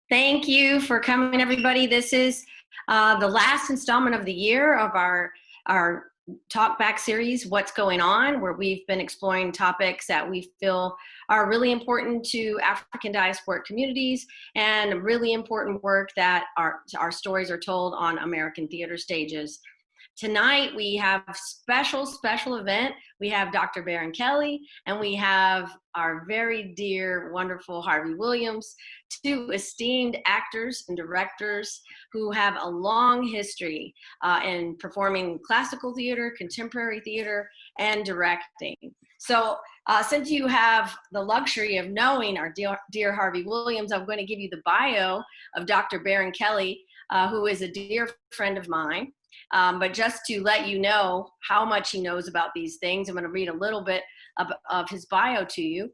Thank you for coming, everybody. This is the last installment of the year of our Talk Back series, What's Going On, where we've been exploring topics that we feel are really important to African diasporic communities and really important work that our stories are told on American theater stages. Tonight, we have special event. We have Dr. Barron Kelly, and we have our very dear, wonderful Harvey Williams, two esteemed actors and directors who have a long history in performing classical theater, contemporary theater, and directing. So since you have the luxury of knowing our dear Harvey Williams, I'm going to give you the bio of Dr. Barron Kelly, who is a dear friend of mine. But just to let you know how much he knows about these things, I'm going to read a little bit of his bio to you.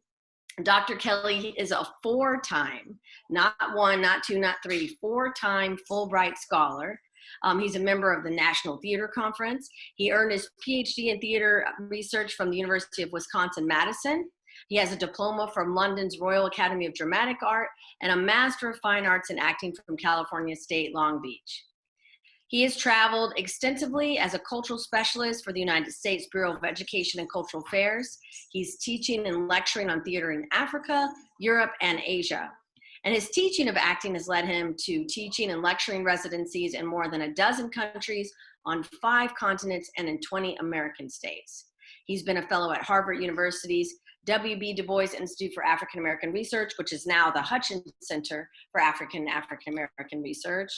Dr. Kelly is a four-time, not one, not two, not three, four-time Fulbright scholar. He's a member of the National Theater Conference. He earned his PhD in theater research from the University of Wisconsin-Madison. He has a diploma from London's Royal Academy of Dramatic Art and a Master of Fine Arts in Acting from California State Long Beach. He has traveled extensively as a cultural specialist for the United States Bureau of Education and Cultural Affairs. He's teaching and lecturing on theater in Africa, Europe, and Asia. And his teaching of acting has led him to teaching and lecturing residencies in more than a dozen countries on 5 continents and in 20 American states. He's been a fellow at Harvard University's W.B. Du Bois Institute for African American Research, which is now the Hutchins Center for African American Research.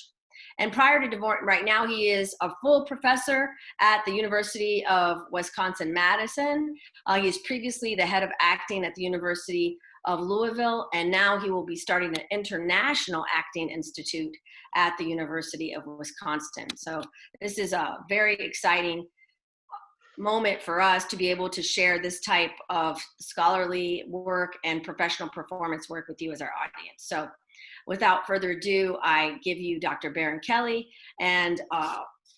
And prior to right now, he is a full professor at the University of Wisconsin-Madison. He is previously the head of acting at the University of Louisville, and now he will be starting an international acting institute at the University of Wisconsin. So this is a very exciting moment for us to be able to share this type of scholarly work and professional performance work with you as our audience. So without further ado, I give you Dr. Barron Kelly and,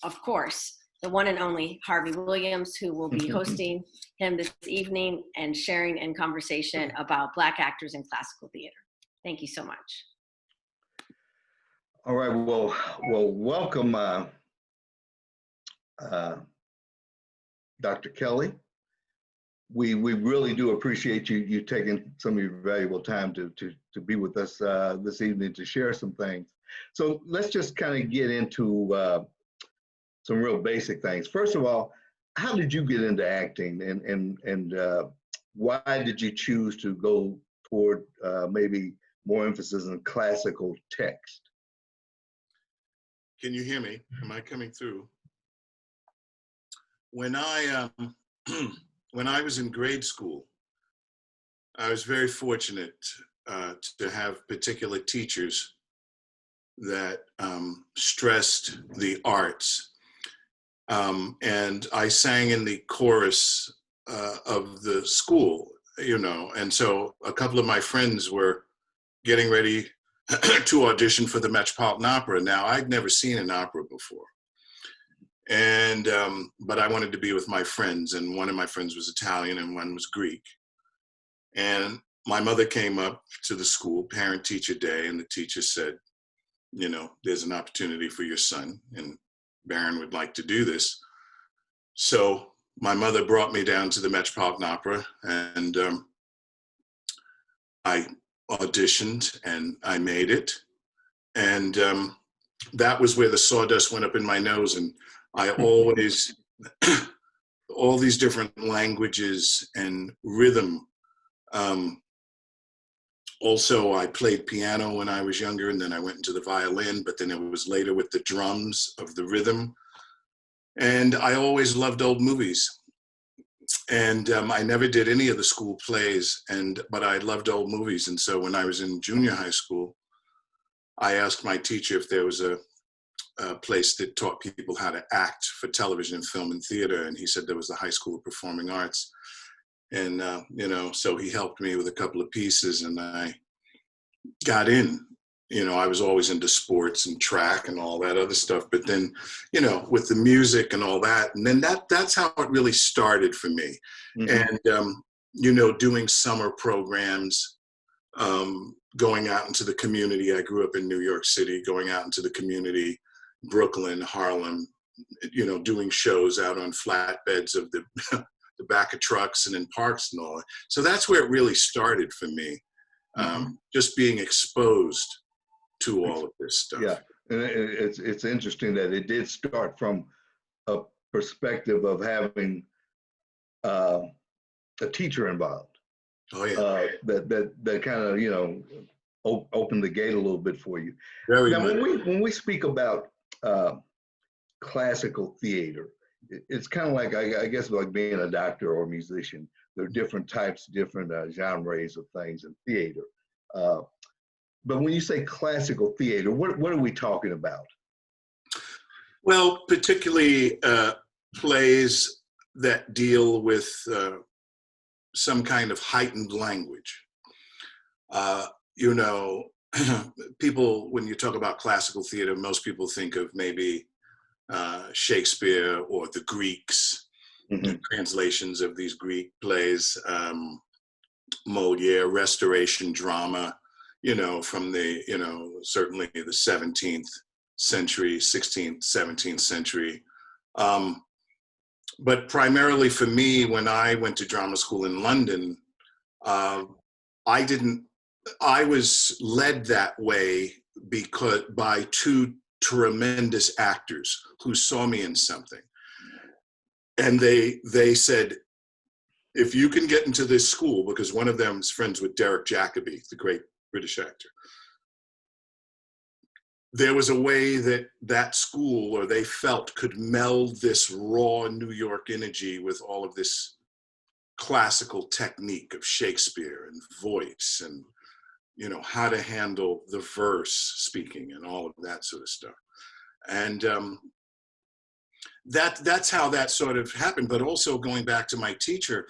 of course, the one and only Harvey Williams, who will be hosting him this evening and sharing in conversation about Black actors in classical theater. Thank you so much. All right, well, welcome, Dr. Kelly. We really do appreciate you taking some of your valuable time to be with us this evening to share some things. So let's just kind of get into some real basic things. First of all, how did you get into acting, and why did you choose to go toward maybe more emphasis on classical text? Can you hear me? Am I coming through? When I was in grade school, I was very fortunate to have particular teachers that stressed the arts. And I sang in the chorus of the school, you know, and so a couple of my friends were getting ready to audition for the Metropolitan Opera. Now, I'd never seen an opera before. And, but I wanted to be with my friends, and one of my friends was Italian and one was Greek. And my mother came up to the school, parent-teacher day, and the teacher said, you know, there's an opportunity for your son, and Barron would like to do this. So my mother brought me down to the Metropolitan Opera, and I auditioned, and I made it. And that was where the sawdust went up in my nose, and I always, all these different languages and rhythm. Also, I played piano when I was younger, and then I went into the violin, but then it was later with the drums of the rhythm. And I always loved old movies. And I never did any of the school plays, but I loved old movies. And so when I was in junior high school, I asked my teacher if there was a place that taught people how to act for television, film, and theater. And he said there was the High School of Performing Arts. And, you know, so he helped me with a couple of pieces, and I got in. You know, I was always into sports and track and all that other stuff. But then, you know, with the music and all that, and then that's how it really started for me. Mm-hmm. And, you know, doing summer programs going out into the community. I grew up in New York City, going out into the community, Brooklyn, Harlem, doing shows out on flatbeds of the the back of trucks and in parks and all that. So that's where it really started for me, just being exposed to all of this stuff. Yeah, and it's interesting that it did start from a perspective of having a teacher involved. Oh yeah. That kind of opened the gate a little bit for you. Very now, much. when we speak about classical theater, it's kind of like, I guess, like being a doctor or a musician. There are different types, different genres of things in theater. But when you say classical theater, what are we talking about? Well, particularly plays that deal with some kind of heightened language. People, when you talk about classical theater, most people think of maybe Shakespeare or the Greeks, translations of these Greek plays, Moliere, Restoration drama, from the, certainly the 17th century, 16th, 17th century. But primarily for me, when I went to drama school in London, I was led that way by two tremendous actors who saw me in something. And they said, if you can get into this school, because one of them is friends with Derek Jacobi, the great British actor, there was a way that school, or they felt, could meld this raw New York energy with all of this classical technique of Shakespeare and voice and how to handle the verse speaking and all of that sort of stuff. And that's how that sort of happened. But also going back to my teacher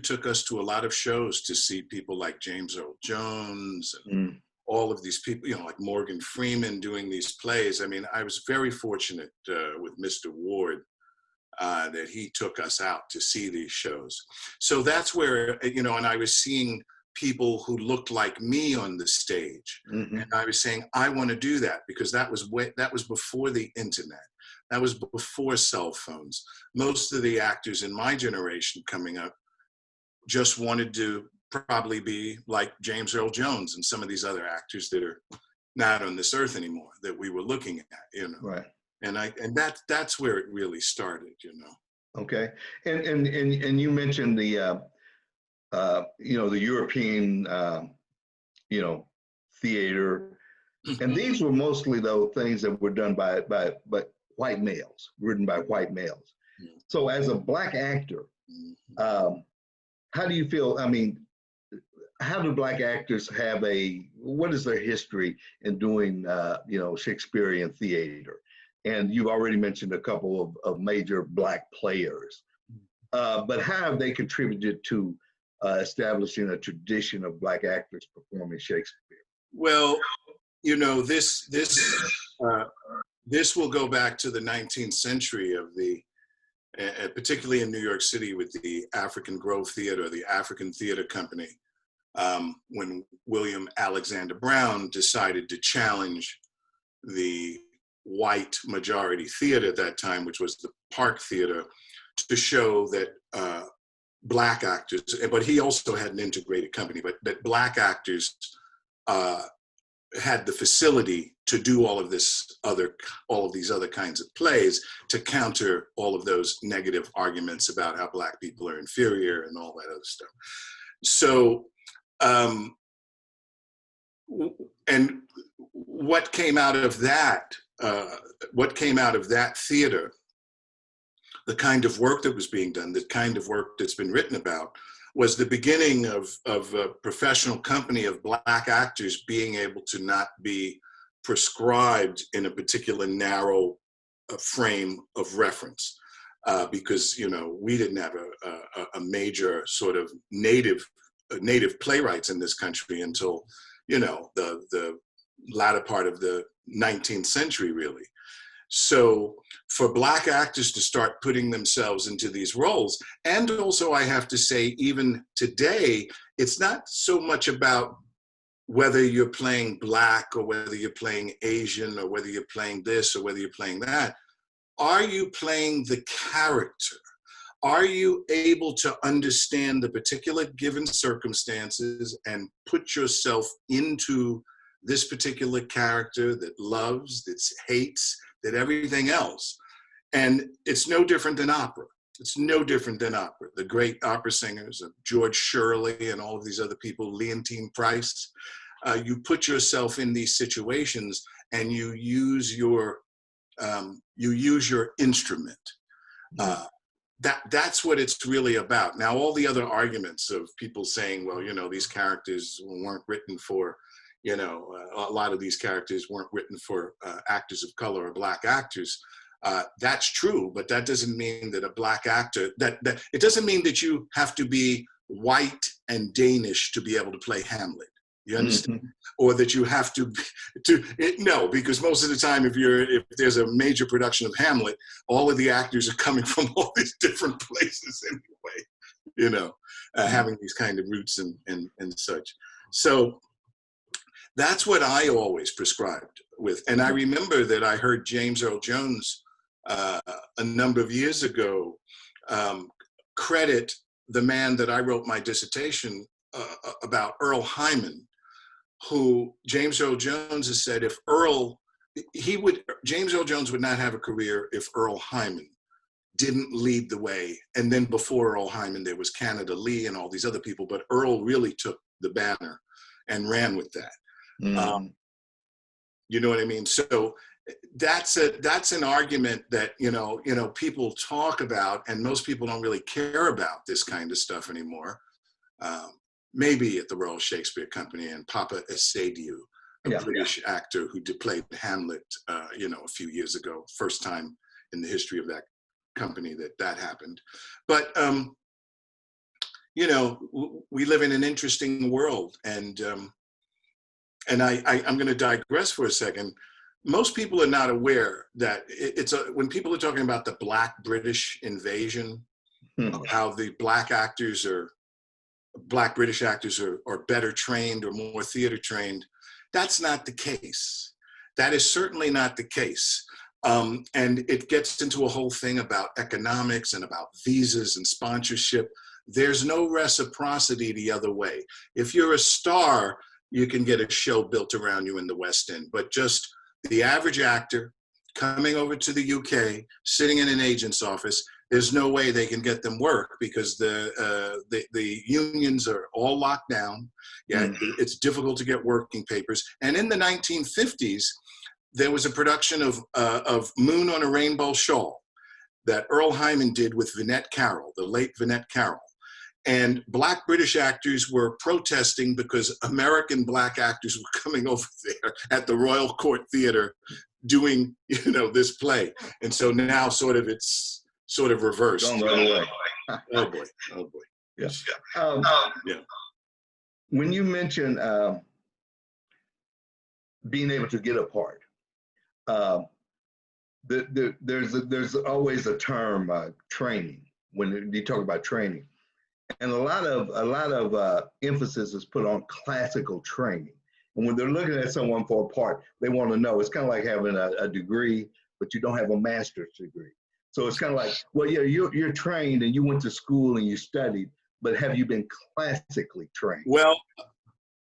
took us to a lot of shows to see people like James Earl Jones and all of these people, like Morgan Freeman doing these plays. I mean, I was very fortunate with Mr. Ward that he took us out to see these shows. So that's where, and I was seeing people who looked like me on the stage. And I was saying, I want to do that, because that was before the internet. That was before cell phones. Most of the actors in my generation coming up just wanted to probably be like James Earl Jones and some of these other actors that are not on this earth anymore that we were looking at, Right. And that's where it really started, Okay. And you mentioned the the European theater, and these were mostly though things that were done by white males, written by white males. So as a Black actor, how do you feel? I mean, how do Black actors what is their history in doing Shakespearean theater? And you've already mentioned a couple of major Black players, but how have they contributed to establishing a tradition of Black actors performing Shakespeare? Well, this will go back to the 19th century of particularly in New York City with the African Grove Theater, the African Theater Company, when William Alexander Brown decided to challenge the white majority theater at that time, which was the Park Theater, to show that Black actors, but he also had an integrated company, but that Black actors had the facility to do all of these other kinds of plays to counter all of those negative arguments about how Black people are inferior and all that other stuff. So, and what came out of that theater, the kind of work that was being done, the kind of work that's been written about, was the beginning of a professional company of Black actors being able to not be prescribed in a particular narrow frame of reference, because we didn't have a major sort of native playwrights in this country until the latter part of the 19th century, really. So for Black actors to start putting themselves into these roles, and also I have to say, even today, it's not so much about whether you're playing Black or whether you're playing Asian or whether you're playing this or whether you're playing that. Are you playing the character? Are you able to understand the particular given circumstances and put yourself into this particular character that loves, that hates, that everything else? And it's no different than opera. It's no different than opera. The great opera singers of George Shirley and all of these other people, Leontine Price, you put yourself in these situations and you use your instrument. That's what it's really about. Now, all the other arguments of people saying, well, you know, these characters weren't written for, you know, a lot of these characters weren't written for actors of color or Black actors. That's true, but that doesn't mean that a Black actor, it doesn't mean that you have to be white and Danish to be able to play Hamlet. You understand? Mm-hmm. Or that you have no, because most of the time, if there's a major production of Hamlet, all of the actors are coming from all these different places anyway, you know, having these kind of roots and such. So that's what I always prescribed with. And I remember that I heard James Earl Jones a number of years ago credit the man that I wrote my dissertation about, Earl Hyman, who James Earl Jones has said if James Earl Jones would not have a career if Earl Hyman didn't lead the way. And then before Earl Hyman, there was Canada Lee and all these other people, but Earl really took the banner and ran with that. You know what I mean? So that's an argument that, you know, people talk about, and most people don't really care about this kind of stuff anymore. Maybe at the Royal Shakespeare Company and Papa Essedieu, British actor who played Hamlet, you know, a few years ago, first time in the history of that company that happened. But, you know, we live in an interesting world, and I'm going to digress for a second. Most people are not aware that when people are talking about the Black British invasion, of how the Black British actors are better trained or more theater trained, that's not the case. That is certainly not the case. And it gets into a whole thing about economics and about visas and sponsorship. There's no reciprocity the other way. If you're a star, you can get a show built around you in the West End, but just the average actor coming over to the UK, sitting in an agent's office, there's no way they can get them work because the unions are all locked down. It's difficult to get working papers. And in the 1950s, there was a production of Moon on a Rainbow Shawl that Earl Hyman did with Vinette Carroll, the late Vinette Carroll. And Black British actors were protesting because American Black actors were coming over there at the Royal Court Theatre doing, you know, this play. And so now it's sort of reversed. Don't run away. Oh boy. Yes. When you mention being able to get a part, there's always a term, training, when you talk about training. And a lot of emphasis is put on classical training. And when they're looking at someone for a part, they want to know. It's kind of like having a degree, but you don't have a master's degree. So it's kind of like, well, yeah, you're trained and you went to school and you studied, but have you been classically trained? Well,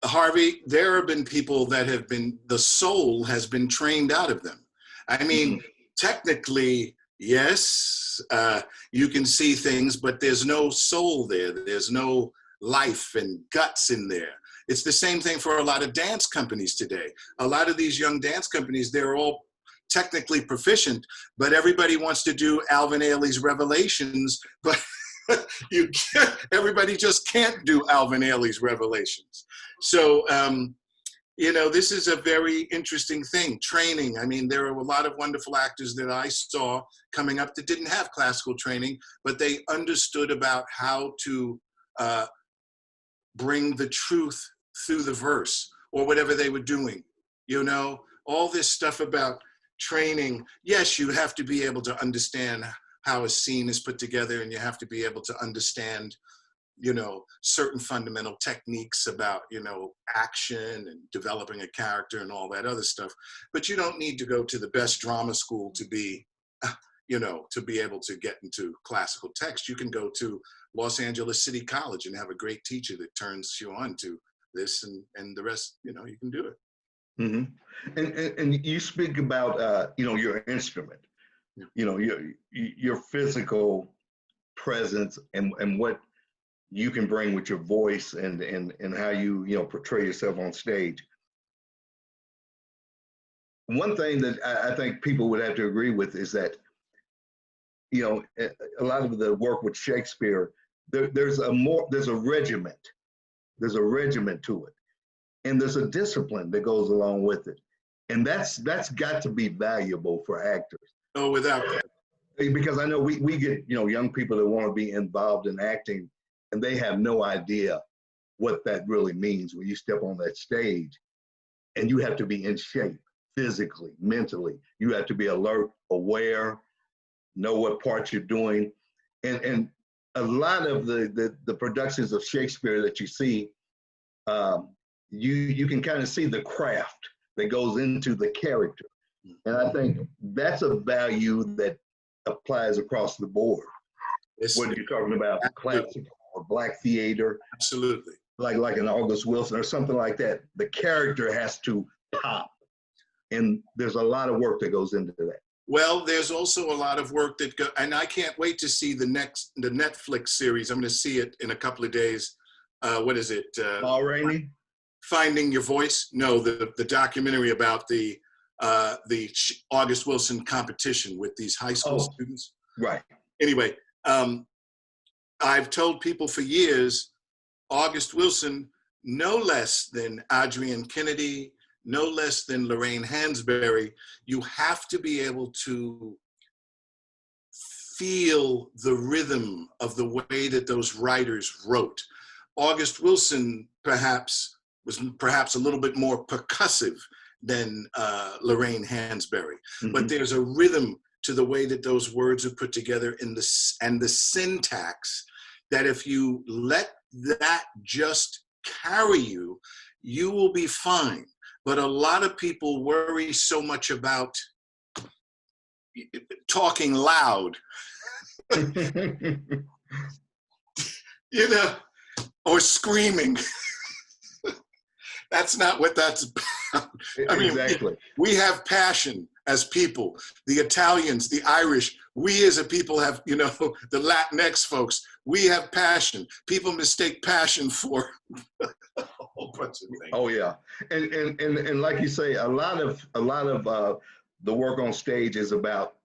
Harvey, there have been people that have been, the soul has been trained out of them. I mean, technically, yes, you can see things, but there's no soul there. There's no life and guts in there. It's the same thing for a lot of dance companies today. A lot of these young dance companies, they're all technically proficient, but everybody wants to do Alvin Ailey's Revelations, but everybody just can't do Alvin Ailey's Revelations. So, you know, this is a very interesting thing, training. I mean, there are a lot of wonderful actors that I saw coming up that didn't have classical training, but they understood about how to bring the truth through the verse or whatever they were doing. You know, all this stuff about training. Yes, you have to be able to understand how a scene is put together, and you have to be able to understand you know, certain fundamental techniques about, you know, action and developing a character and all that other stuff. But you don't need to go to the best drama school to be, you know, to be able to get into classical text. You can go to Los Angeles City College and have a great teacher that turns you on to this, and the rest, you know, you can do it. Mm-hmm. And you speak about, you know, your instrument, you know, your physical presence and what you can bring with your voice and how you know, portray yourself on stage. One thing that I think people would have to agree with is that, you know, a lot of the work with Shakespeare, there's a regiment. There's a regiment to it. And there's a discipline that goes along with it. And that's got to be valuable for actors. Oh, without that. Because I know we get, you know, young people that want to be involved in acting, and they have no idea what that really means when you step on that stage. And you have to be in shape physically, mentally. You have to be alert, aware, know what part you're doing. And a lot of the productions of Shakespeare that you see, you can kind of see the craft that goes into the character. And I think that's a value that applies across the board. Whether you're talking about classical or black theater. Absolutely. Like an August Wilson or something like that, the character has to pop. And there's a lot of work that goes into that. Well, there's also a lot of work that and I can't wait to see the Netflix series. I'm going to see it in a couple of days. What is it? Paul Rainey? Finding Your Voice. No, the documentary about the August Wilson competition with these high school students. Right. Anyway, I've told people for years, August Wilson, no less than Adrienne Kennedy, no less than Lorraine Hansberry, you have to be able to feel the rhythm of the way that those writers wrote. August Wilson was perhaps a little bit more percussive than Lorraine Hansberry, but there's a rhythm to the way that those words are put together and the syntax that if you let that just carry you, you will be fine. But a lot of people worry so much about talking loud, you know, or screaming. That's not what that's about. I mean, exactly. We have passion as people. The Italians, the Irish, we as a people have, you know, the Latinx folks, we have passion. People mistake passion for a whole bunch of things. Oh yeah, and like you say, a lot of the work on stage is about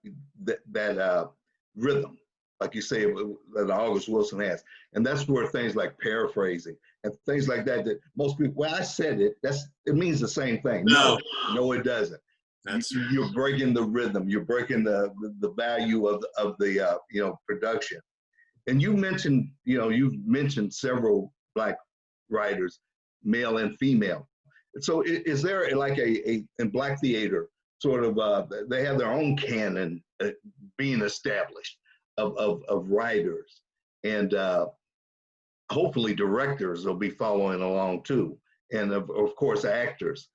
that rhythm, like you say, that August Wilson has, and that's where things like paraphrasing and things like that most people. Well, I said it. It means the same thing. No, it doesn't. You're breaking the rhythm. You're breaking the value of the you know, production. And you've mentioned several Black writers, male and female. So is there like in Black theater sort of they have their own canon being established of writers, and hopefully directors will be following along too, and of course actors.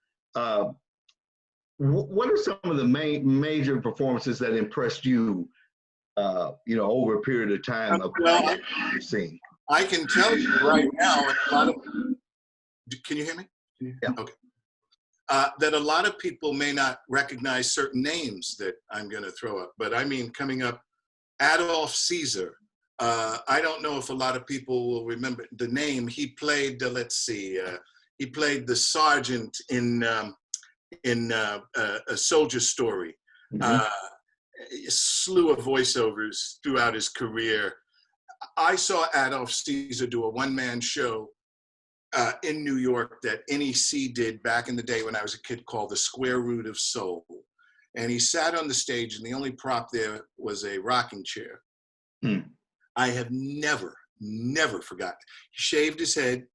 What are some of the major performances that impressed you, you know, over a period of time of you've seen? I can tell you right now, can you hear me? Yeah. Okay. That a lot of people may not recognize certain names that I'm going to throw up, but I mean, coming up, Adolf Caesar. I don't know if a lot of people will remember the name. He played, he played the sergeant in A Soldier's Story. A slew of voiceovers throughout his career. I saw Adolf Caesar do a one-man show in New York that NEC did back in the day when I was a kid, called The Square Root of Soul. And he sat on the stage, and the only prop there was a rocking chair. I have never forgotten. He shaved his head,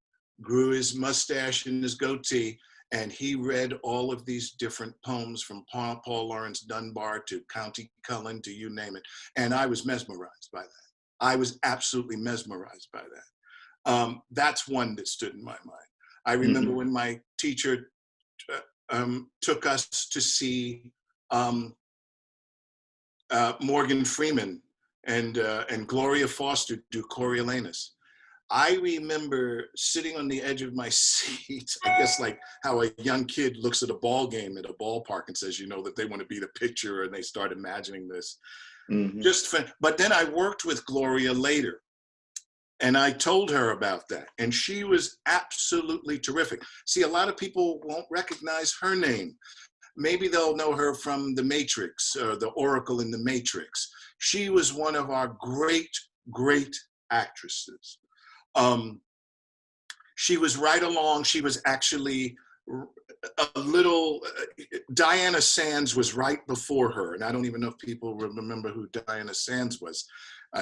grew his mustache and his goatee, and he read all of these different poems from Paul Laurence Dunbar to County Cullen to you name it. And I was mesmerized by that. I was absolutely mesmerized by that. That's one that stood in my mind. I remember when my teacher took us to see Morgan Freeman and Gloria Foster do Coriolanus. I remember sitting on the edge of my seat, I guess like how a young kid looks at a ball game at a ballpark and says, you know, that they want to be the pitcher, and they start imagining this. Just fun. But then I worked with Gloria later, and I told her about that, and she was absolutely terrific. See, a lot of people won't recognize her name. Maybe they'll know her from The Matrix, or the Oracle in The Matrix. She was one of our great, great actresses. She was right along. She was actually a little, Diana Sands was right before her. And I don't even know if people remember who Diana Sands was.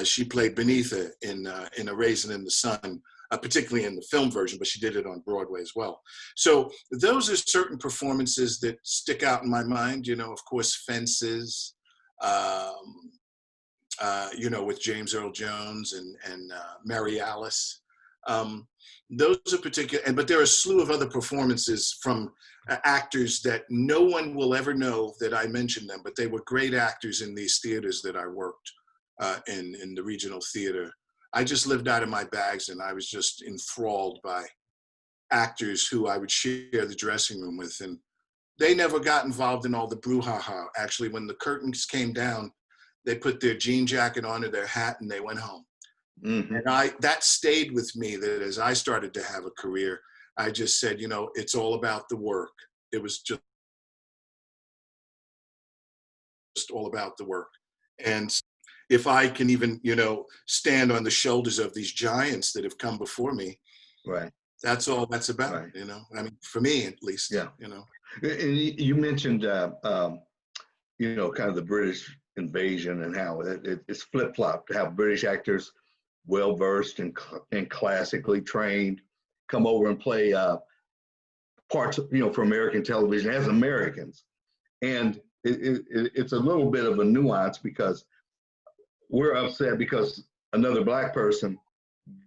She played Beneatha in A Raisin in the Sun, particularly in the film version, but she did it on Broadway as well. So those are certain performances that stick out in my mind. You know, of course, Fences, you know, with James Earl Jones and Mary Alice. Those are particular, but there are a slew of other performances from actors that no one will ever know that I mentioned them, but they were great actors in these theaters that I worked in the regional theater. I just lived out of my bags, and I was just enthralled by actors who I would share the dressing room with. And they never got involved in all the brouhaha. Actually, when the curtains came down, they put their jean jacket on or their hat and they went home. And that stayed with me, that as I started to have a career, I just said, you know, it's all about the work. It was just all about the work. And if I can even, you know, stand on the shoulders of these giants that have come before me, right, that's all that's about, right. You know, I mean, for me at least, yeah. You know. And you mentioned, you know, kind of the British invasion and how it's flip-flopped, how British actors, well-versed and classically trained, come over and play parts, you know, for American television as Americans. And it's a little bit of a nuance, because we're upset because another Black person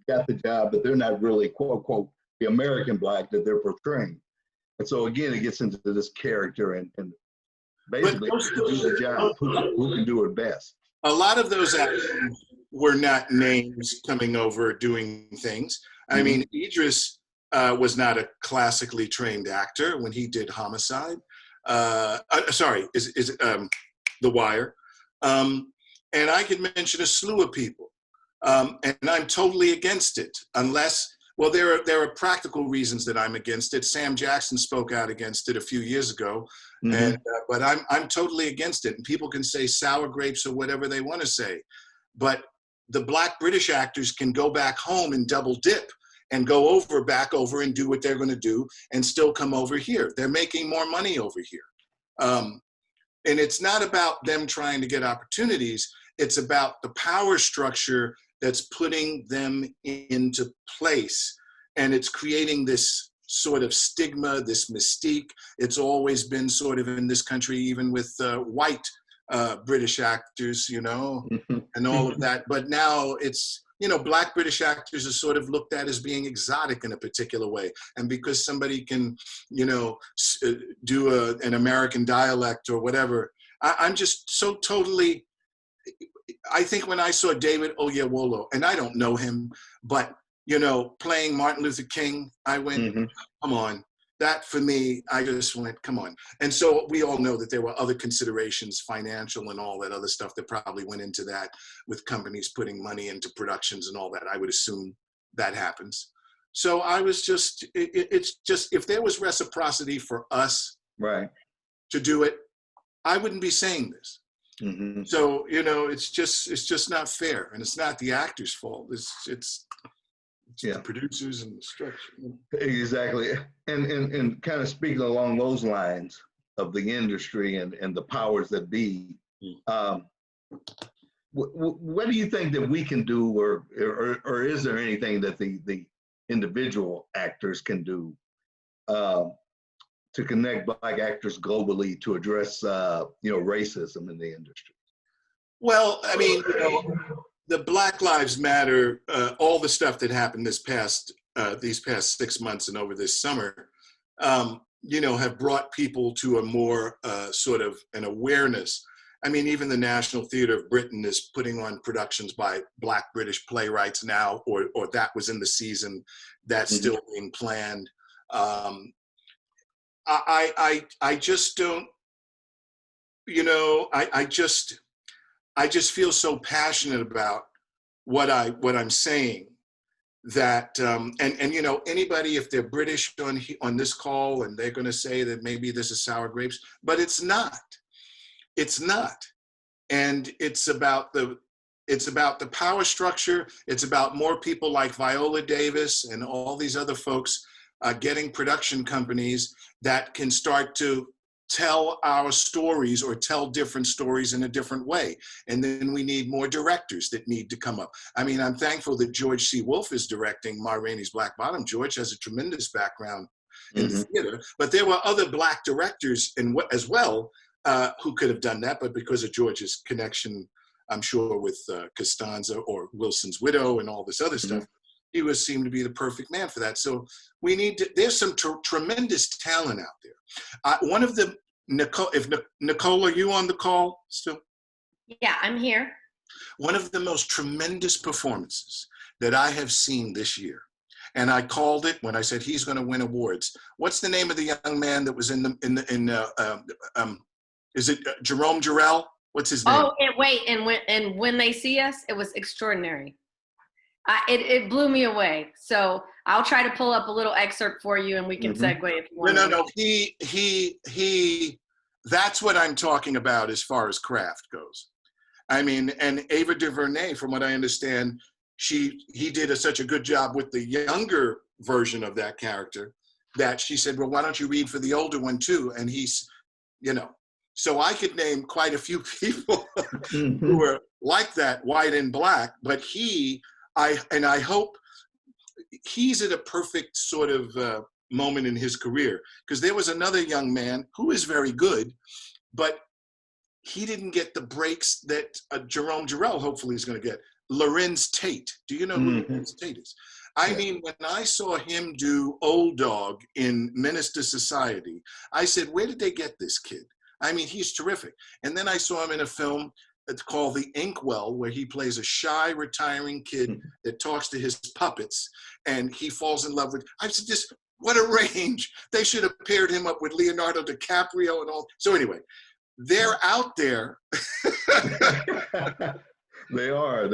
got the job, but they're not really, quote unquote, the American Black that they're portraying. And so again, it gets into this character and basically who do the job, who can do it best. A lot of those actors were not names coming over doing things. I mean, Idris was not a classically trained actor when he did Homicide. Sorry, is it The Wire? And I could mention a slew of people. And I'm totally against it, unless, well, there are practical reasons that I'm against it. Sam Jackson spoke out against it a few years ago, and but I'm totally against it. And people can say sour grapes or whatever they want to say, but the Black British actors can go back home and double dip and go back over and do what they're going to do and still come over here. They're making more money over here. And it's not about them trying to get opportunities. It's about the power structure that's putting them into place. And it's creating this sort of stigma, this mystique. It's always been sort of in this country, even with white British actors, you know, and all of that. But now it's, you know, Black British actors are sort of looked at as being exotic in a particular way. And because somebody can, you know, do an American dialect or whatever, I'm just so totally, I think when I saw David Oyelowo, and I don't know him, but, you know, playing Martin Luther King, I went, come on. That for me, I just went, come on. And so we all know that there were other considerations, financial and all that other stuff that probably went into that, with companies putting money into productions and all that. I would assume that happens. So I was just, it's just, if there was reciprocity for us to do it, I wouldn't be saying this. So, you know, it's just not fair, and it's not the actor's fault. It's the producers and the structure. Exactly. And kind of speaking along those lines of the industry and the powers that be, what do you think that we can do, or is there anything that the individual actors can do to connect Black actors globally to address, you know, racism in the industry? Well, I mean, you know, the Black Lives Matter, all the stuff that happened these past 6 months and over this summer, have brought people to a more sort of an awareness. I mean, even the National Theatre of Britain is putting on productions by Black British playwrights now, or that was in the season, that's still being planned. I just don't, I just feel so passionate about what I'm saying, that anybody, if they're British on this call, and they're going to say that maybe this is sour grapes, but it's not. It's not. And it's about the power structure. It's about more people like Viola Davis and all these other folks getting production companies that can start to tell our stories, or tell different stories in a different way. And then we need more directors that need to come up. I mean, I'm thankful that George C. Wolfe is directing Ma Rainey's Black Bottom. George has a tremendous background in theater, but there were other Black directors as well who could have done that, but because of George's connection, I'm sure, with Costanza or Wilson's widow and all this other stuff, he seemed to be the perfect man for that. So we need to, there's some tremendous talent out there. One of the, Nicole, are you on the call still? Yeah, I'm here. One of the most tremendous performances that I have seen this year, and I called it when I said he's going to win awards. What's the name of the young man that was is it Jerome Jarrell? What's his name? Oh, and when they see us, it was extraordinary. It blew me away. So I'll try to pull up a little excerpt for you, and we can segue if you want. No. He. That's what I'm talking about as far as craft goes. I mean, and Ava DuVernay, from what I understand, he did such a good job with the younger version of that character that she said, well, why don't you read for the older one too? And he's, so I could name quite a few people who were like that, white and Black, but I hope he's at a perfect sort of moment in his career, because there was another young man who is very good, but he didn't get the breaks that Jerome Jarrell hopefully is going to get. Lorenz Tate. Do you know who Lorenz Tate is? I mean, when I saw him do Old Dog in Menace to Society, I said, where did they get this kid? I mean, he's terrific. And then I saw him in a film it's called The Inkwell, where he plays a shy, retiring kid that talks to his puppets, and he falls in love with. I said, "Just what a range! They should have paired him up with Leonardo DiCaprio and all." So anyway, they're out there. They are.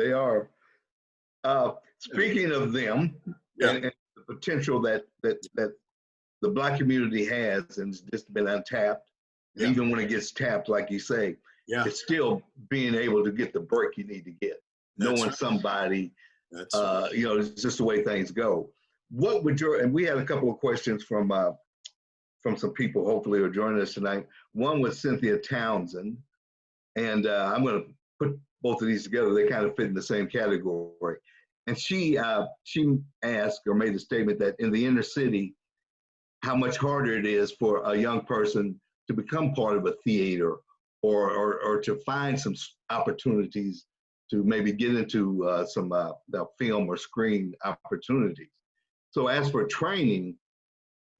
Speaking of them, and the potential that the Black community has, and it's just been untapped. Even when it gets tapped, like you say, it's still being able to get the break you need to get. Knowing somebody, it's just the way things go. What would and we had a couple of questions from some people hopefully who are joining us tonight. One was Cynthia Townsend, and I'm going to put both of these together. They kind of fit in the same category. And she asked or made a statement that in the inner city, how much harder it is for a young person to become part of a theater or to find some opportunities to maybe get into some film or screen opportunities. So as for training,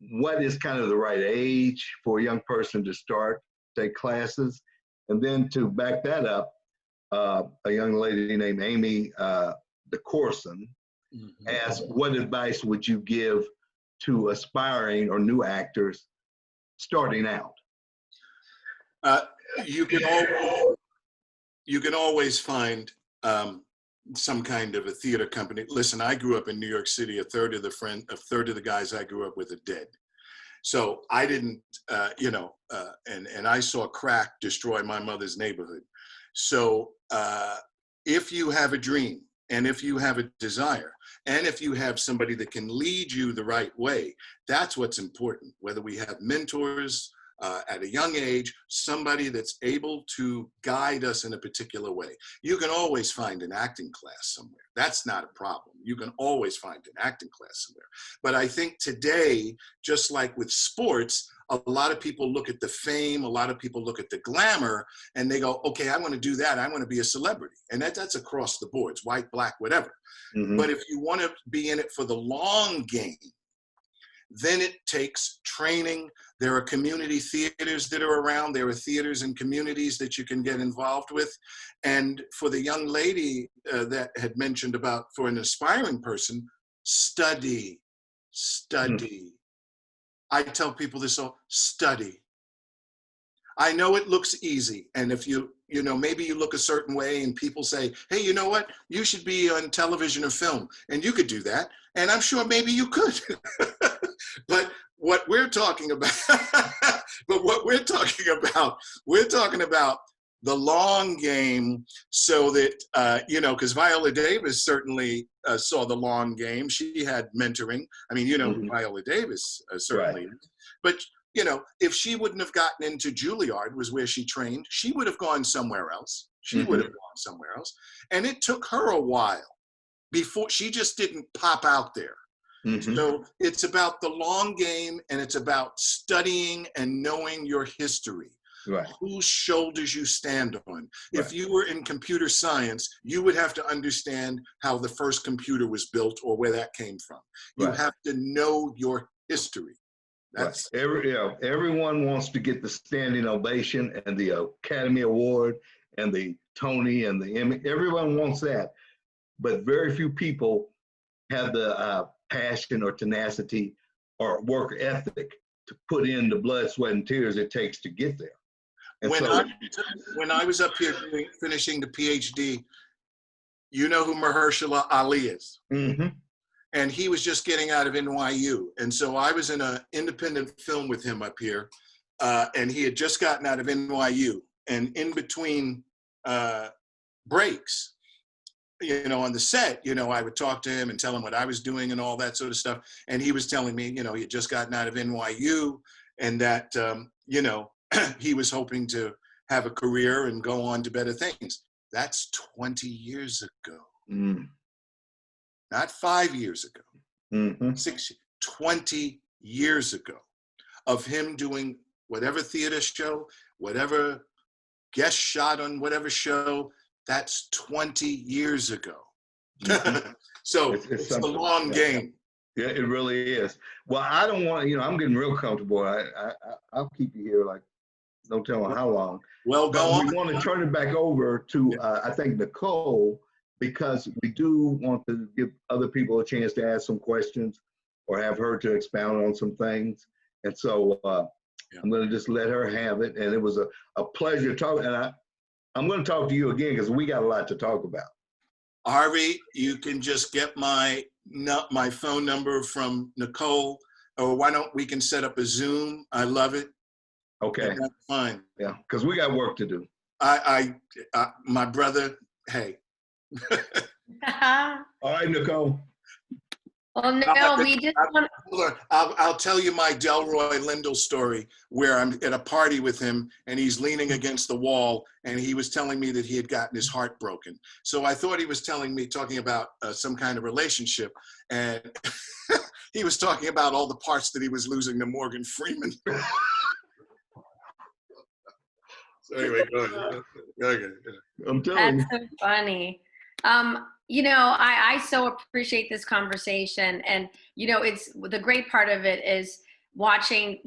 what is kind of the right age for a young person to start, take classes? And then to back that up, a young lady named Amy DeCorson asked, what advice would you give to aspiring or new actors starting out? You can always find some kind of a theater company. Listen, I grew up in New York City. A third of the guys I grew up with are dead. So I didn't, and I saw crack destroy my mother's neighborhood. So if you have a dream, and if you have a desire, and if you have somebody that can lead you the right way, that's what's important. Whether we have mentors, at a young age, somebody that's able to guide us in a particular way. You can always find an acting class somewhere. That's not a problem. You can always find an acting class somewhere. But I think today, just like with sports, a lot of people look at the fame, a lot of people look at the glamour, and they go, okay, I want to do that. I want to be a celebrity. And that's across the boards, white, black, whatever. Mm-hmm. But if you want to be in it for the long game, then it takes training. There are community theaters that are around. There are theaters and communities that you can get involved with. And for the young lady that had mentioned about, for an aspiring person, study. Mm. I tell people this all, study. I know it looks easy. And if maybe you look a certain way and people say, hey, you know what? You should be on television or film. And you could do that. And I'm sure maybe you could. But what we're talking about, we're talking about the long game, so that, because Viola Davis certainly saw the long game. She had mentoring. I mean, Mm-hmm. Viola Davis certainly. Right. But, if she wouldn't have gotten into Juilliard, was where she trained, she would have gone somewhere else. And it took her a while before, she just didn't pop out there. Mm-hmm. So it's about the long game, and it's about studying and knowing your history. Right. Whose shoulders you stand on. Right. If you were in computer science, you would have to understand how the first computer was built or where that came from. You Right. have to know your history. That's right. Everyone wants to get the standing ovation and the Academy Award and the Tony and the Emmy. Everyone wants that, but very few people have the passion or tenacity or work ethic to put in the blood, sweat, and tears it takes to get there. And when I was up here finishing the PhD, you know who Mahershala Ali is? Mm-hmm. And he was just getting out of NYU. And so I was in an independent film with him up here, and he had just gotten out of NYU. And in between breaks, on the set, I would talk to him and tell him what I was doing and all that sort of stuff. And he was telling me, he had just gotten out of NYU, and that, he was hoping to have a career and go on to better things. That's 20 years ago. Mm. Not 5 years ago. Mm-hmm. 20 years ago of him doing whatever theater show, whatever guest shot on whatever show. That's 20 years ago. Mm-hmm. So it's a long game. Yeah, it really is. Well, I don't want, I'm getting real comfortable. I'll keep you here like no telling how long. Well, go on. We want to turn it back over to, I think, Nicole, because we do want to give other people a chance to ask some questions or have her to expound on some things. And so I'm going to just let her have it. And it was a pleasure talking. And I'm going to talk to you again because we got a lot to talk about. Harvey, you can just get my phone number from Nicole, or why don't we can set up a Zoom? I love it. Okay. That's fine. Yeah, because we got work to do. My brother, hey. All right, Nicole. Well, no, we just want. I'll tell you my Delroy Lindell story, where I'm at a party with him and he's leaning against the wall and he was telling me that he had gotten his heart broken. So I thought he was talking about some kind of relationship, and he was talking about all the parts that he was losing to Morgan Freeman. So anyway, go ahead. Okay. I'm telling you. That's so funny. I so appreciate this conversation, and it's the great part of it is watching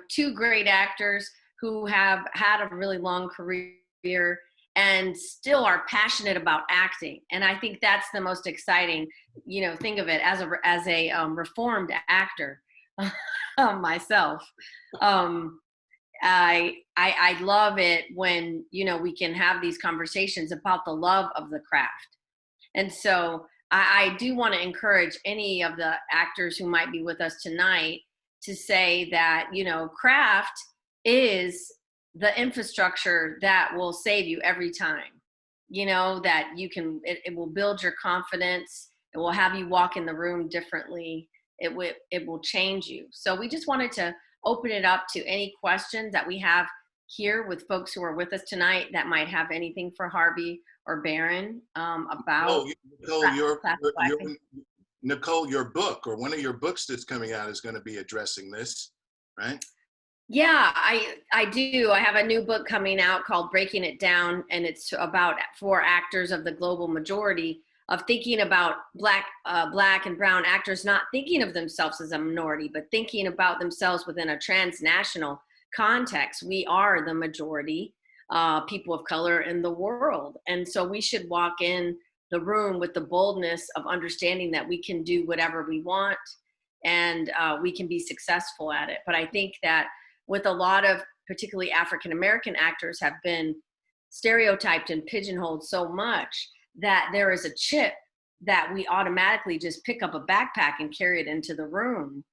two great actors who have had a really long career and still are passionate about acting. And I think that's the most exciting thing of it as a reformed actor myself. I love it when we can have these conversations about the love of the craft. And so I do want to encourage any of the actors who might be with us tonight to say that, craft is the infrastructure that will save you every time, that you can, it will build your confidence. It will have you walk in the room differently. It will change you. So we just wanted to open it up to any questions that we have here with folks who are with us tonight that might have anything for Harvey or Barron about Nicole, your book or one of your books that's coming out is going to be addressing this, right? Yeah, I do. I have a new book coming out called Breaking It Down, and it's about 4 actors of the global majority, of thinking about black and brown actors not thinking of themselves as a minority, but thinking about themselves within a transnational context. We are the majority people of color in the world, and so we should walk in the room with the boldness of understanding that we can do whatever we want, and we can be successful at it. But I think that with a lot of particularly African American actors have been stereotyped and pigeonholed so much that there is a chip that we automatically just pick up a backpack and carry it into the room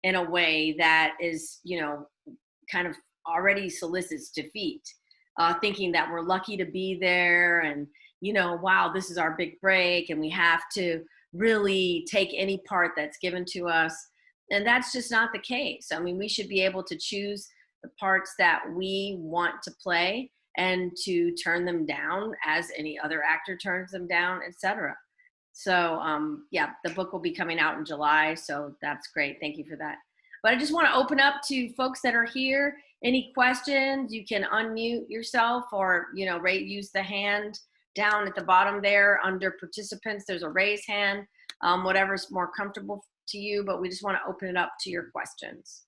in a way that is, you know, kind of already solicits defeat, thinking that we're lucky to be there and, you know, wow, this is our big break and we have to really take any part that's given to us. And that's just not the case. I mean, we should be able to choose the parts that we want to play and to turn them down as any other actor turns them down, etc. So yeah, the book will be coming out in July. So that's great. Thank you for that. But I just want to open up to folks that are here. Any questions? You can unmute yourself or, you know, use the hand down at the bottom there under participants. There's a raise hand, whatever's more comfortable to you, but we just want to open it up to your questions.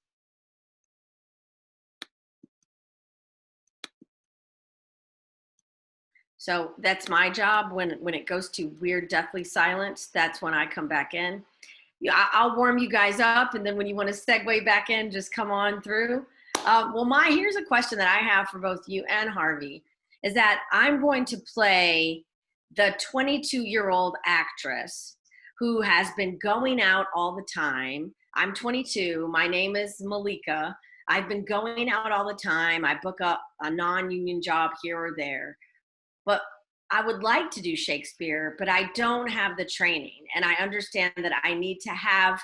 So that's my job. When it goes to weird, deathly silence, that's when I come back in. Yeah, I'll warm you guys up, and then when you want to segue back in, just come on through. Well, here's a question that I have for both you and Harvey, is that I'm going to play the 22-year-old actress who has been going out all the time. I'm 22. My name is Malika. I've been going out all the time. I book up a non-union job here or there. But I would like to do Shakespeare, but I don't have the training. And I understand that I need to have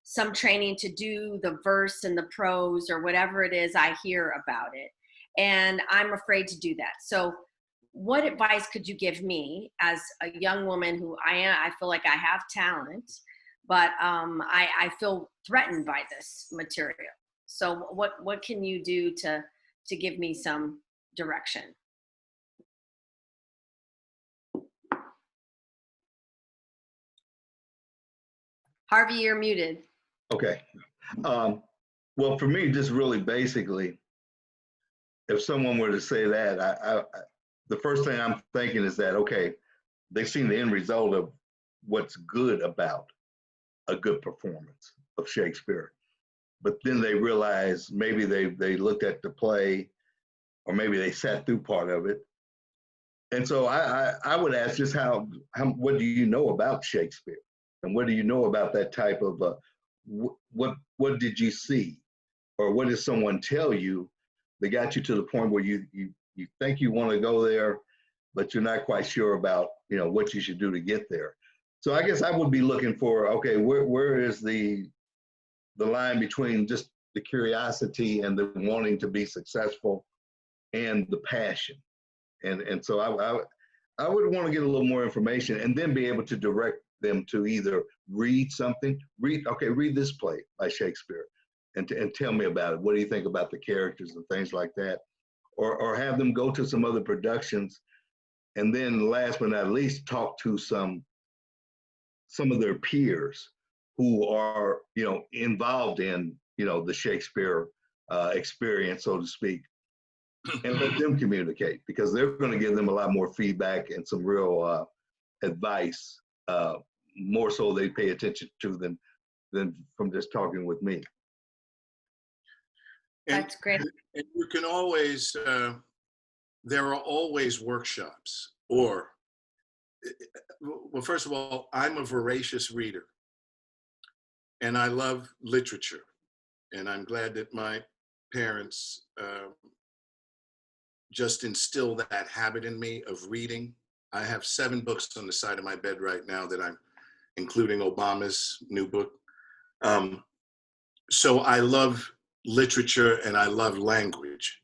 some training to do the verse and the prose or whatever it is I hear about it. And I'm afraid to do that. So what advice could you give me as a young woman who I am? I feel like I have talent, but I feel threatened by this material. So what can you do to give me some direction? Harvey, you're muted. Okay. Well, for me, just really basically, if someone were to say that, the first thing I'm thinking is that, okay, they've seen the end result of what's good about a good performance of Shakespeare. But then they realize maybe they looked at the play, or maybe they sat through part of it. And so I would ask just what do you know about Shakespeare? And what do you know about that type of, what did you see? Or what did someone tell you that got you to the point where you think you want to go there, but you're not quite sure about, you know, what you should do to get there? So I guess I would be looking for, okay, where is the line between just the curiosity and the wanting to be successful and the passion? And so I would want to get a little more information and then be able to direct them to either read something, read this play by Shakespeare and tell me about it. What do you think about the characters and things like that? Or have them go to some other productions, and then last but not least, talk to some of their peers who are, you know, involved in, you know, the Shakespeare experience, so to speak, and let them communicate, because they're going to give them a lot more feedback and some real advice, more so they pay attention to than from just talking with me. That's great. And you can always, there are always workshops, or, well, first of all, I'm a voracious reader and I love literature. And I'm glad that my parents just instilled that habit in me of reading. I have 7 books on the side of my bed right now that I'm including Obama's new book. So I love literature and I love language.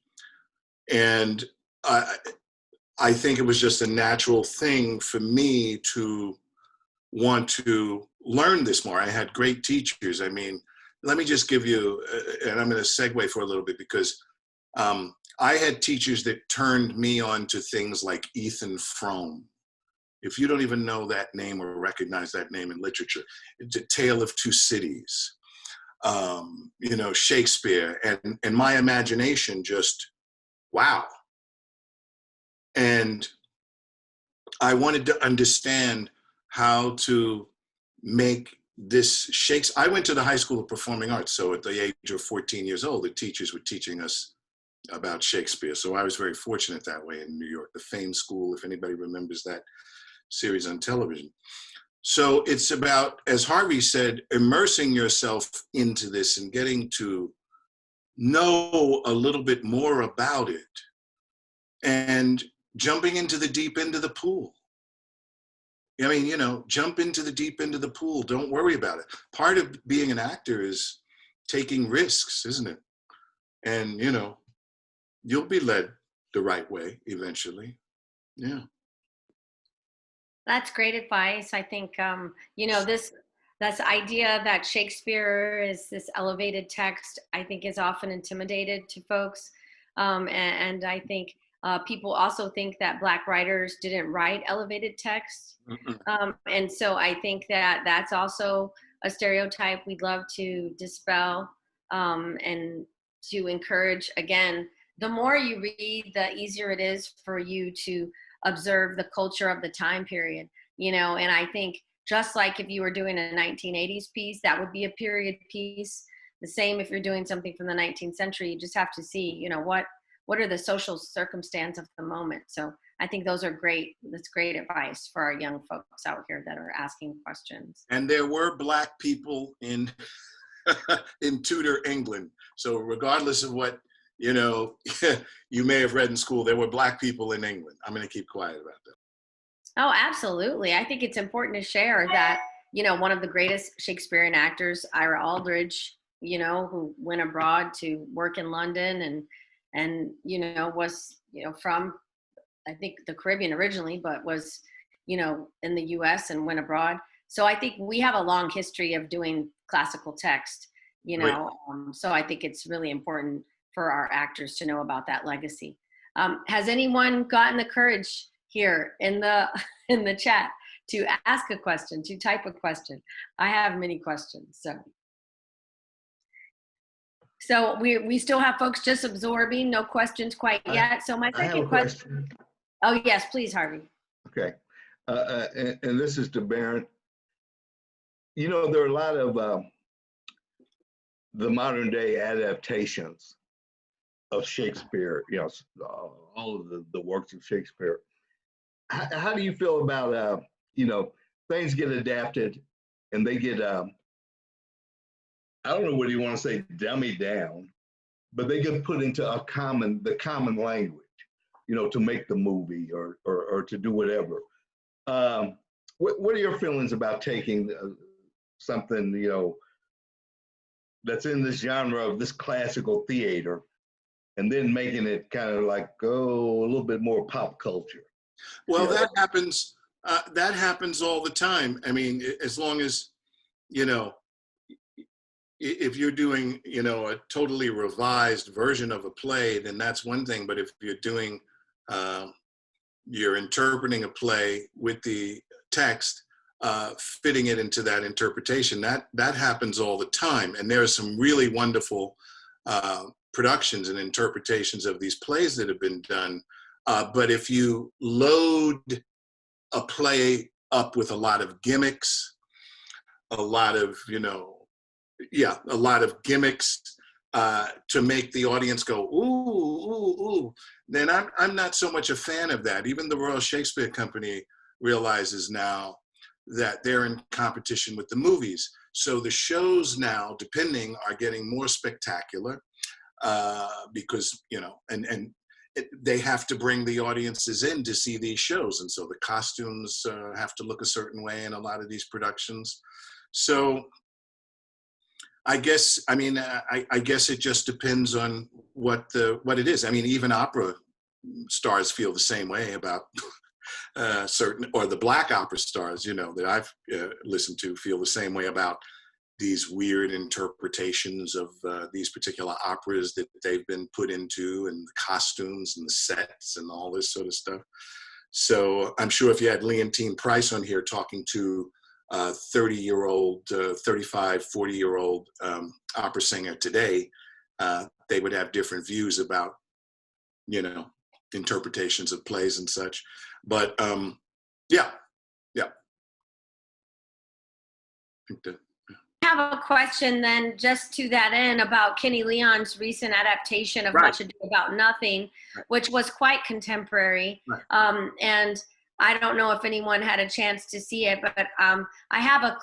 And I think it was just a natural thing for me to want to learn this more. I had great teachers. I mean, let me just give you, and I'm going to segue for a little bit, because I had teachers that turned me on to things like Ethan Frome. If you don't even know that name or recognize that name in literature, it's A Tale of Two Cities, you know, Shakespeare, and my imagination just, wow. And I wanted to understand how to make this Shakespeare. I went to the High School of Performing Arts, so at the age of 14 years old, the teachers were teaching us about Shakespeare. So I was very fortunate that way in New York, the Fame School, if anybody remembers that series on television. So it's about, as Harvey said, immersing yourself into this and getting to know a little bit more about it and jumping into the deep end of the pool. I mean, you know, jump into the deep end of the pool. Don't worry about it. Part of being an actor is taking risks, isn't it? And, you know, you'll be led the right way eventually. Yeah. That's great advice. I think, you know, this idea that Shakespeare is this elevated text, I think is often intimidated to folks. And I think people also think that Black writers didn't write elevated text. And so I think that that's also a stereotype we'd love to dispel, and to encourage, again, the more you read, the easier it is for you to observe the culture of the time period, you know. And I think just like if you were doing a 1980s piece, that would be a period piece. The same if you're doing something from the 19th century, you just have to see, you know, what are the social circumstance of the moment. So I think those are great. That's great advice for our young folks out here that are asking questions. And there were Black people in in Tudor England. So regardless of what, you know, you may have read in school, there were Black people in England. I'm going to keep quiet about that. Oh, absolutely. I think it's important to share that, you know, one of the greatest Shakespearean actors, Ira Aldridge, you know, who went abroad to work in London and, you know, was, you know, from, I think, the Caribbean originally, but was, you know, in the US and went abroad. So I think we have a long history of doing classical text, you know, so I think it's really important for our actors to know about that legacy. Has anyone gotten the courage here in the chat to ask a question, to type a question? I have many questions, so we still have folks just absorbing, no questions quite yet. So my second question. Oh yes, please, Harvey. Okay, and this is to Barron. You know, there are a lot of the modern day adaptations of Shakespeare, you know, all of the works of Shakespeare. How do you feel about, you know, things get adapted and they get, I don't know what you want to say, dummied down, but they get put into the common language, you know, to make the movie or to do whatever. What are your feelings about taking something, you know, that's in this genre of this classical theater and then making it kind of like, a little bit more pop culture? Well, that happens all the time. I mean, as long as, you know, if you're doing, you know, a totally revised version of a play, then that's one thing. But if you're doing, you're interpreting a play with the text, fitting it into that interpretation, that happens all the time. And there are some really wonderful productions and interpretations of these plays that have been done. But if you load a play up with a lot of gimmicks, a lot of gimmicks to make the audience go, ooh, then I'm not so much a fan of that. Even the Royal Shakespeare Company realizes now that they're in competition with the movies. So the shows now, depending, are getting more spectacular because, you know, and they have to bring the audiences in to see these shows. And so the costumes have to look a certain way in a lot of these productions. So I guess, I mean, I guess it just depends on what it is. I mean, even opera stars feel the same way about certain, or the black opera stars, you know, that I've listened to feel the same way about these weird interpretations of these particular operas that they've been put into, and the costumes and the sets and all this sort of stuff. So I'm sure if you had Leontine Price on here talking to 30-year-old, 35, 40-year-old opera singer today, they would have different views about, you know, interpretations of plays and such. But yeah. I have a question then, just to that end, about Kenny Leon's recent adaptation of Much Ado About Nothing, which was quite contemporary. And I don't know if anyone had a chance to see it, but I have a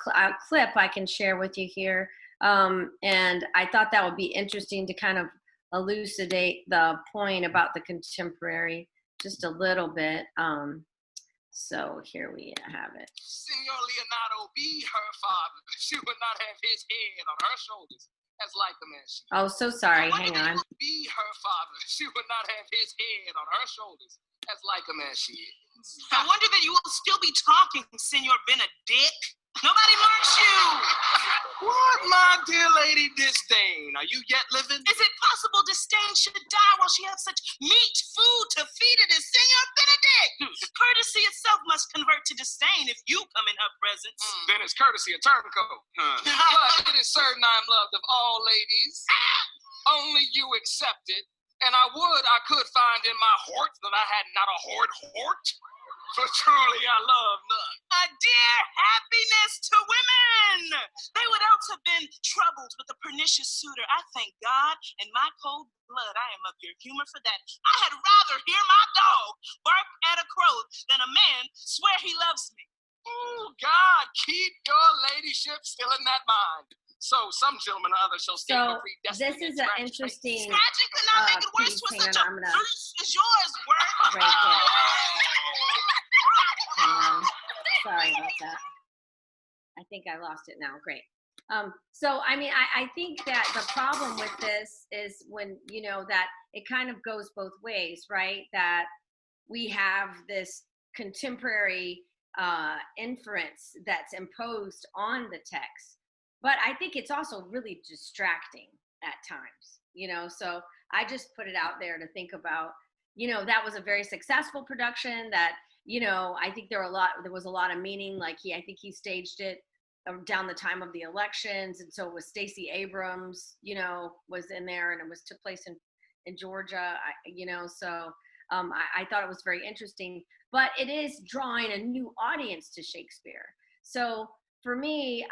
clip I can share with you here. And I thought that would be interesting to kind of elucidate the point about the contemporary just a little bit. So here we have it. Senor Leonardo be her father. She would not have his head on her shoulders as like a man she is. Oh, so sorry. Hang on. Be her father. She would not have his head on her shoulders as like a man she is. I wonder that you will still be talking, Senor Benedict. Nobody marks you. What, my dear lady Disdain? Are you yet living? Is it possible Disdain should die while she has such meat food to feed it as Senor Benedict? Courtesy itself must convert to disdain if you come in her presence. Then it's courtesy a turncoat. But it is certain I am loved of all ladies. Only you accepted. And I could find in my heart that I had not a heart. For truly I love none. A dear happiness to women! They would else have been troubled with a pernicious suitor. I thank God in my cold blood I am of your humor for that. I had rather hear my dog bark at a crow than a man swear he loves me. Oh, God, keep your ladyship still in that mind. So some gentleman or other shall stay for free destiny. This is an interesting Magic could not make it worse with such a purse as yours were. Right there. Sorry about that. I think I lost it now. Great. So, I mean, I think that the problem with this is when, you know, that it kind of goes both ways, right? That we have this contemporary inference that's imposed on the text. But I think it's also really distracting at times, you know? So I just put it out there to think about, you know, that was a very successful production that, you know, I think there was a lot of meaning. Like I think he staged it down the time of the elections. And so it was Stacey Abrams, you know, was in there, and it took place in Georgia, you know, so I thought it was very interesting, but it is drawing a new audience to Shakespeare. So for me,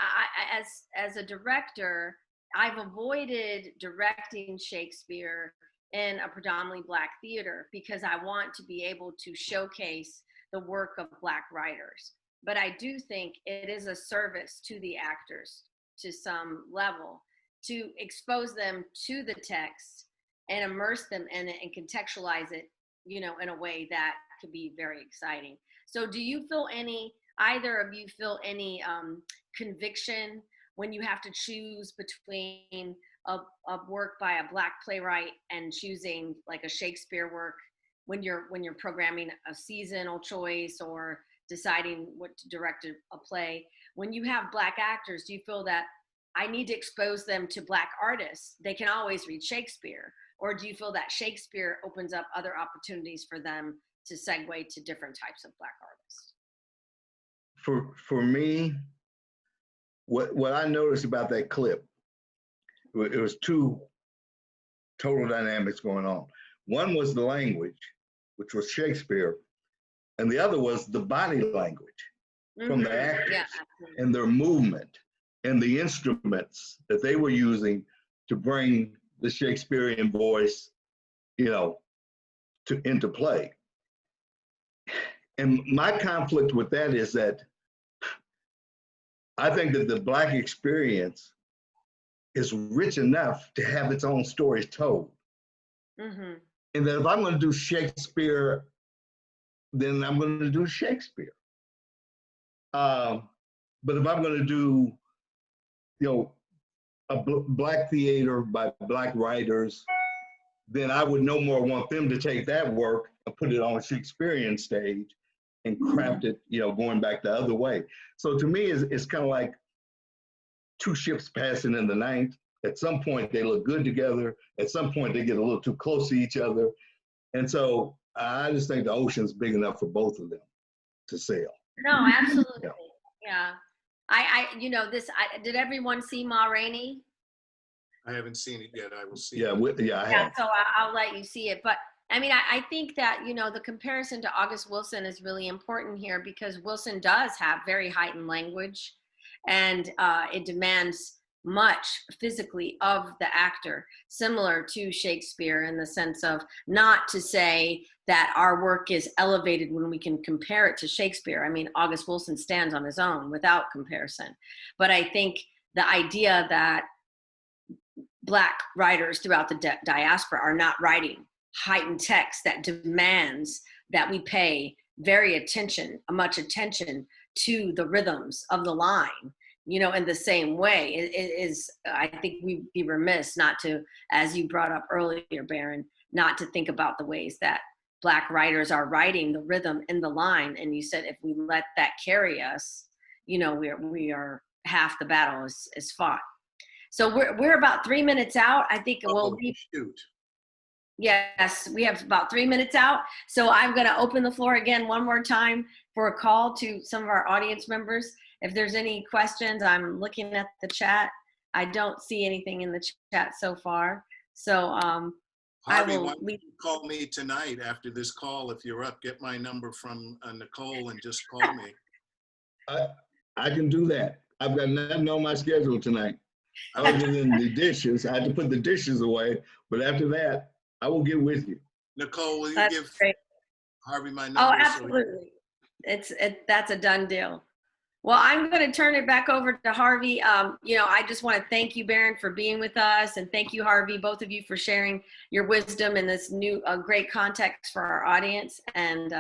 as a director, I've avoided directing Shakespeare in a predominantly Black theater because I want to be able to showcase the work of Black writers. But I do think it is a service to the actors to some level to expose them to the text and immerse them in it and contextualize it, you know, in a way that could be very exciting. So do you feel either of you feel any conviction when you have to choose between a work by a Black playwright and choosing like a Shakespeare work when you're programming a seasonal choice or deciding what to direct a play? When you have Black actors, do you feel that I need to expose them to Black artists? They can always read Shakespeare. Or do you feel that Shakespeare opens up other opportunities for them to segue to different types of Black artists? For me, what I noticed about that clip, it was two total dynamics going on. One was the language, which was Shakespeare, and the other was the body language from the actors and their movement and the instruments that they were using to bring the Shakespearean voice, you know, into play. And my conflict with that is that I think that the Black experience is rich enough to have its own stories told. Mm-hmm. And that if I'm going to do Shakespeare, then I'm going to do Shakespeare. But if I'm going to do, you know, Black theater by Black writers, then I would no more want them to take that work and put it on a Shakespearean stage and craft it, going back the other way. So to me, it's kind of like two ships passing in the night. At some point, they look good together. At some point, they get a little too close to each other. And so I just think the ocean's big enough for both of them to sail. No, absolutely. Yeah. Did everyone see Ma Rainey? I haven't seen it yet. I will see Yeah, it. I have. So I'll let you see it. But I mean, I think that, the comparison to August Wilson is really important here because Wilson does have very heightened language and it demands much physically of the actor, similar to Shakespeare in the sense of not to say that our work is elevated when we can compare it to Shakespeare. I mean, August Wilson stands on his own without comparison. But I think the idea that Black writers throughout the diaspora are not writing heightened text that demands that we pay much attention to the rhythms of the line, in the same way. I think we'd be remiss not to, as you brought up earlier, Barron, not to think about the ways that Black writers are writing the rhythm in the line. And you said if we let that carry us, we are half the battle is fought. So we're about 3 minutes out. I think we'll leave. Shoot. Yes, we have about 3 minutes out. So I'm going to open the floor again one more time for a call to some of our audience members. If there's any questions, I'm looking at the chat. I don't see anything in the chat so far. So Harvey, I will why don't you call me tonight after this call if you're up. Get my number from Nicole and just call me. I can do that. I've got nothing on my schedule tonight. Other than the dishes, I had to put the dishes away. But after that, I will get with you. Nicole, will you That's give great. Harvey my number? Oh, absolutely. That's a done deal. Well, I'm going to turn it back over to Harvey. I just want to thank you, Barron, for being with us. And thank you, Harvey, both of you for sharing your wisdom in this new great context for our audience. And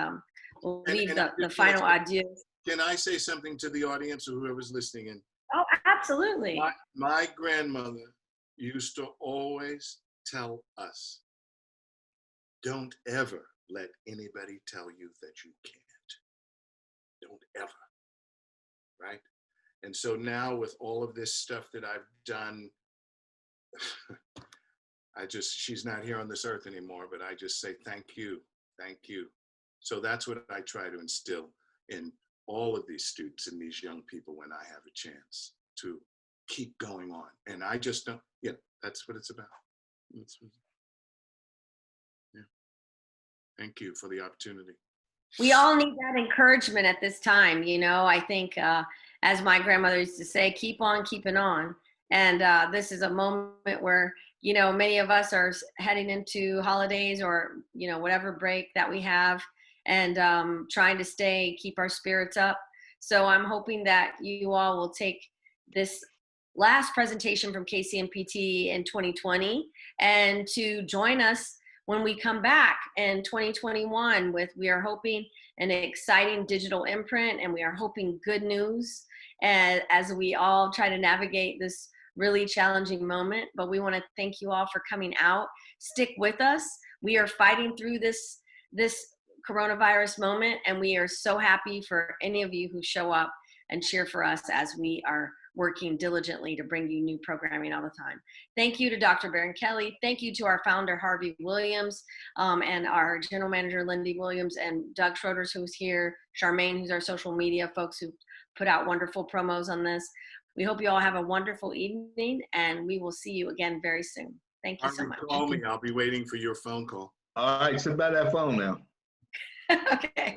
we'll leave the final adieux. Can I say something to the audience or whoever's listening in? Oh, absolutely. My grandmother used to always tell us, don't ever let anybody tell you that you can't. Don't ever. Right? And so now with all of this stuff that I've done, she's not here on this earth anymore, but I just say, thank you. Thank you. So that's what I try to instill in all of these students and these young people when I have a chance to keep going on. And I just don't, that's what it's about. Thank you for the opportunity. We all need that encouragement at this time. I think, as my grandmother used to say, keep on keeping on. And this is a moment where, many of us are heading into holidays or, whatever break that we have and trying to keep our spirits up. So I'm hoping that you all will take this last presentation from KCMPT in 2020 and to join us when we come back in 2021 we are hoping an exciting digital imprint, and we are hoping good news as we all try to navigate this really challenging moment. But we want to thank you all for coming out. Stick with us. We are fighting through this coronavirus moment, and we are so happy for any of you who show up and cheer for us as we are working diligently to bring you new programming all the time. Thank you to Dr. Barron Kelly. Thank you to our founder, Harvey Williams, and our general manager, Lindy Williams, and Doug Schroeders, who's here, Charmaine, who's our social media folks who put out wonderful promos on this. We hope you all have a wonderful evening, and we will see you again very soon. Thank you so much. Call me. I'll be waiting for your phone call. All right, sit by that phone now. Okay.